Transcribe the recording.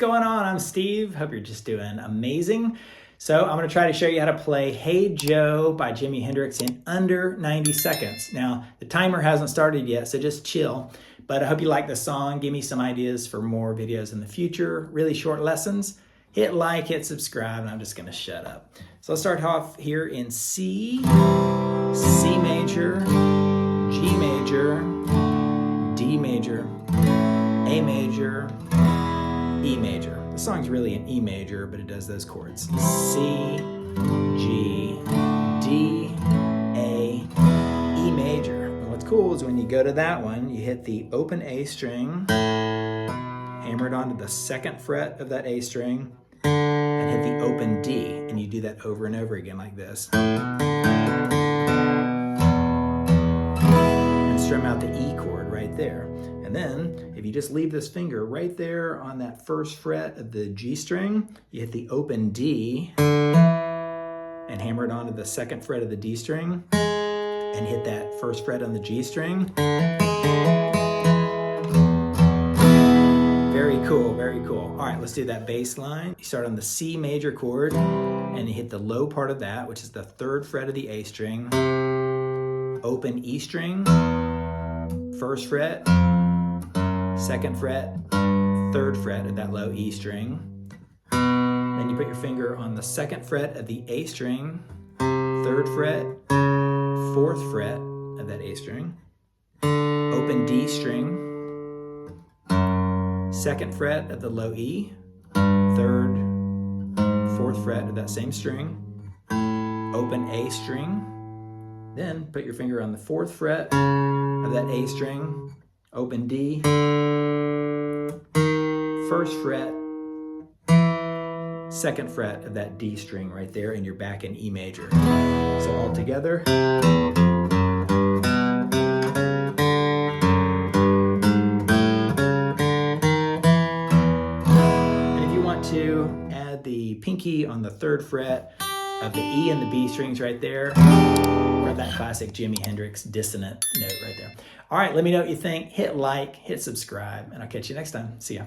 going on? I'm Steve. Hope you're just doing amazing. So I'm going to try to show you how to play Hey Joe by Jimi Hendrix in under 90 seconds. Now, the timer hasn't started yet, so just chill. But I hope you like the song. Give me some ideas for more videos in the future. Really short lessons. Hit like, hit subscribe, and I'm just going to shut up. So let's start off here in C, C major, G major, D major, A major, E major. The song's really in E major, but it does those chords. C, G, D, A, E major. And what's cool is when you go to that one, you hit the open A string, hammer it onto the second fret of that A string, and hit the open D. And you do that over and over again like this. And strum out the E chord right there. And then, if you just leave this finger right there on that first fret of the G string, you hit the open D and hammer it onto the second fret of the D string and hit that first fret on the G string. Very cool, very cool. All right, let's do that bass line. You start on the C major chord and you hit the low part of that, which is the third fret of the A string, open E string, first fret, second fret, third fret of that low E string. Then you put your finger on the second fret of the A string, third fret, fourth fret of that A string, open D string, second fret of the low E, third, fourth fret of that same string, open A string. Then put your finger on the fourth fret of that A string, open D, first fret, second fret of that D string right there, and you're back in E major. So all together. And if you want to add the pinky on the third fret of the E and the B strings right there, or that classic Jimi Hendrix dissonant note right there. All right, let me know what you think. Hit like, hit subscribe, and I'll catch you next time. See ya.